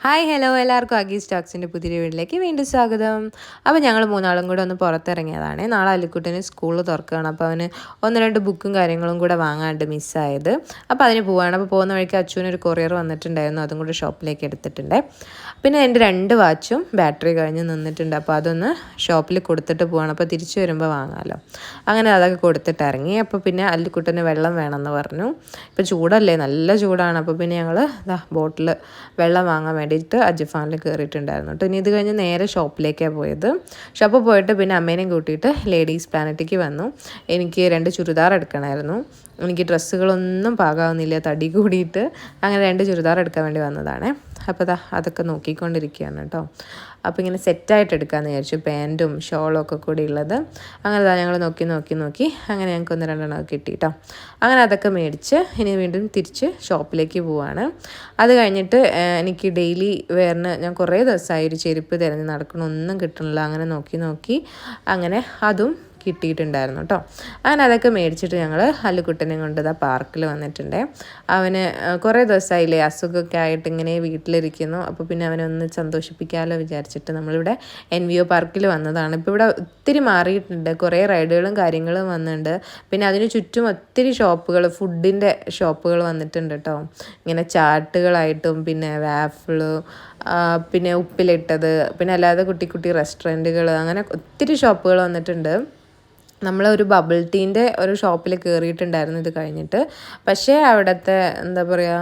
Hi hello എല്ലാവർക്കും അഗി സ്റ്റോക്സിൻ്റെ പുതിയ വീട്ടിലേക്ക് വീണ്ടും സ്വാഗതം. അപ്പോൾ ഞങ്ങൾ മൂന്നാളും കൂടെ ഒന്ന് പുറത്തിറങ്ങിയതാണ്. നാളെ അല്ലിക്കുട്ടന് സ്കൂൾ തുറക്കുകയാണ്. അപ്പോൾ അവന് 1-2 ബുക്കും കാര്യങ്ങളും കൂടെ വാങ്ങാണ്ട് മിസ്സായത്. അപ്പോൾ അതിന് പോവുകയാണ്. അപ്പോൾ പോകുന്ന വഴിക്ക് അച്ഛനൊരു കൊറിയർ വന്നിട്ടുണ്ടായിരുന്നു, അതും കൂടെ ഷോപ്പിലേക്ക് എടുത്തിട്ടുണ്ട്. പിന്നെ എൻ്റെ 2 വാച്ചും ബാറ്ററി കഴിഞ്ഞ് നിന്നിട്ടുണ്ട്. അപ്പോൾ അതൊന്ന് ഷോപ്പിൽ കൊടുത്തിട്ട് പോവാണ്. അപ്പോൾ തിരിച്ചു വരുമ്പോൾ വാങ്ങാമല്ലോ. അങ്ങനെ അതൊക്കെ കൊടുത്തിട്ട് ഇറങ്ങി. അപ്പോൾ പിന്നെ അല്ലിക്കുട്ടന് വെള്ളം വേണമെന്ന് പറഞ്ഞു. ഇപ്പോൾ ചൂടല്ലേ, നല്ല ചൂടാണ്. അപ്പോൾ പിന്നെ ഞങ്ങൾ ബോട്ടിൽ വെള്ളം വാങ്ങാൻ വേണ്ടിയിട്ട് അജിഫാനിൽ കയറിയിട്ടുണ്ടായിരുന്നു കേട്ടോ. ഇനി ഇത് കഴിഞ്ഞ് നേരെ ഷോപ്പിലേക്കാണ് പോയത്. ഷോപ്പിൽ പോയിട്ട് പിന്നെ അമ്മേനെയും കൂട്ടിയിട്ട് ലേഡീസ് പ്ലാനറ്റിക്ക് വന്നു. എനിക്ക് 2 ചുരിദാർ എടുക്കണമായിരുന്നു. എനിക്ക് ഡ്രസ്സുകളൊന്നും പാകാവുന്നില്ല, തടി കൂടിയിട്ട്. അങ്ങനെ 2 ചുരിദാർ എടുക്കാൻ വേണ്ടി വന്നതാണ്. അപ്പോൾ അതൊക്കെ നോക്കിക്കൊണ്ടിരിക്കുകയാണ് കേട്ടോ. അപ്പോൾ ഇങ്ങനെ സെറ്റായിട്ട് എടുക്കാമെന്ന് വിചാരിച്ചു, പാൻറ്റും ഷോളും ഒക്കെ കൂടി ഉള്ളത്. അങ്ങനെ ഞങ്ങൾ നോക്കി അങ്ങനെ ഞങ്ങൾക്ക് 1-2 കിട്ടി കേട്ടോ. അങ്ങനെ അതൊക്കെ മേടിച്ച് ഇനി വീണ്ടും തിരിച്ച് ഷോപ്പിലേക്ക് പോവാണ്. അത് കഴിഞ്ഞിട്ട് എനിക്ക് ഡെയിലി വെയറിന് ഞാൻ കുറേ ദിവസമായി ഒരു ചെരുപ്പ് തിരഞ്ഞ് നടക്കണമൊന്നും കിട്ടണില്ല. അങ്ങനെ നോക്കി അങ്ങനെ അതും കിട്ടിയിട്ടുണ്ടായിരുന്നു കേട്ടോ. അങ്ങനെ അതൊക്കെ മേടിച്ചിട്ട് ഞങ്ങൾ അല്ലുക്കുട്ടനെ കൊണ്ട് പാർക്കിൽ വന്നിട്ടുണ്ട്. അവന് കുറേ ദിവസമായില്ലേ അസുഖമൊക്കെ ആയിട്ട് ഇങ്ങനെ വീട്ടിലിരിക്കുന്നു. അപ്പോൾ പിന്നെ അവനെ ഒന്ന് സന്തോഷിപ്പിക്കാമല്ലോ വിചാരിച്ചിട്ട് നമ്മളിവിടെ NVO പാർക്കിൽ വന്നതാണ്. ഇപ്പോൾ ഇവിടെ ഒത്തിരി മാറിയിട്ടുണ്ട്, കുറേ റൈഡുകളും കാര്യങ്ങളും വന്നിട്ടുണ്ട്. പിന്നെ അതിന് ചുറ്റും ഒത്തിരി ഷോപ്പുകൾ, ഫുഡിൻ്റെ ഷോപ്പുകൾ വന്നിട്ടുണ്ട് കേട്ടോ. ഇങ്ങനെ ചാട്ടുകളായിട്ടും പിന്നെ വാഫിള്, പിന്നെ ഉപ്പിലിട്ടത്, പിന്നെ അല്ലാതെ കുട്ടി റെസ്റ്റോറൻറ്റുകൾ, അങ്ങനെ ഒത്തിരി ഷോപ്പുകൾ വന്നിട്ടുണ്ട്. നമ്മളൊരു ബബിൾ ടീൻ്റെ ഒരു ഷോപ്പിൽ കയറിയിട്ടുണ്ടായിരുന്നു ഇത് കഴിഞ്ഞിട്ട്. പക്ഷേ അവിടുത്തെ എന്താ പറയുക,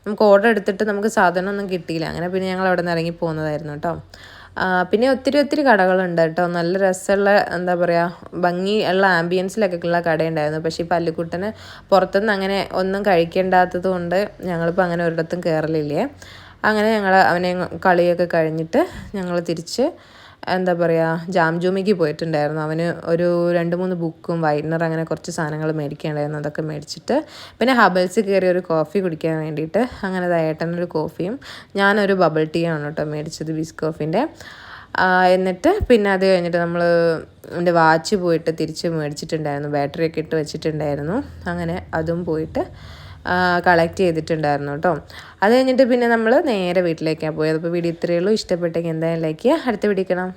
നമുക്ക് ഓർഡർ എടുത്തിട്ട് നമുക്ക് സാധനമൊന്നും കിട്ടിയില്ല. അങ്ങനെ പിന്നെ ഞങ്ങൾ അവിടെ നിന്ന് ഇറങ്ങി പോകുന്നതായിരുന്നു കേട്ടോ. പിന്നെ ഒത്തിരി കടകളുണ്ട് കേട്ടോ. നല്ല രസമുള്ള എന്താ പറയുക, ഭംഗി ഉള്ള ആംബിയൻസിലൊക്കെ ഉള്ള കടയുണ്ടായിരുന്നു. പക്ഷേ ഈ പല്ലുക്കുട്ടന് പുറത്തുനിന്ന് അങ്ങനെ ഒന്നും കഴിക്കേണ്ടാത്തത് കൊണ്ട് ഞങ്ങളിപ്പോൾ അങ്ങനെ ഒരിടത്തും കയറലില്ലേ. അങ്ങനെ ഞങ്ങൾ അവനെ കളിയൊക്കെ കഴിഞ്ഞിട്ട് ഞങ്ങൾ തിരിച്ച് എന്താ പറയുക ജാംജൂമിക്ക് പോയിട്ടുണ്ടായിരുന്നു. അവന് ഒരു 2-3 ബുക്കും വൈറ്റ്നർ അങ്ങനെ കുറച്ച് സാധനങ്ങൾ മേടിക്കേണ്ടായിരുന്നു. അതൊക്കെ മേടിച്ചിട്ട് പിന്നെ ഹബൽസ് കയറി ഒരു കോഫി കുടിക്കാൻ വേണ്ടിയിട്ട് അങ്ങനെ ഏട്ടനൊരു കോഫിയും ഞാനൊരു ബബിൾ ടീയാണ് കേട്ടോ മേടിച്ചത്, ബിസ്കോഫിൻ്റെ. എന്നിട്ട് പിന്നെ അത് കഴിഞ്ഞിട്ട് നമ്മൾ എൻ്റെ വാച്ച് പോയിട്ട് തിരിച്ച് മേടിച്ചിട്ടുണ്ടായിരുന്നു, ബാറ്ററിയൊക്കെ ഇട്ട് വെച്ചിട്ടുണ്ടായിരുന്നു. അങ്ങനെ അതും പോയിട്ട് കളക്ട് ചെയ്തിട്ടുണ്ടായിരുന്നു കേട്ടോ. അത് കഴിഞ്ഞിട്ട് പിന്നെ നമ്മൾ നേരെ വീട്ടിലേക്കാണ് പോയത്. അപ്പോൾ വീഡിയോ ഇത്രയേ ഉള്ളൂ. ഇഷ്ടപ്പെട്ടെങ്കിൽ എന്തായാലും ലൈക്ക് ചെയ്യുക. അടുത്ത വീഡിയോ കാണാം.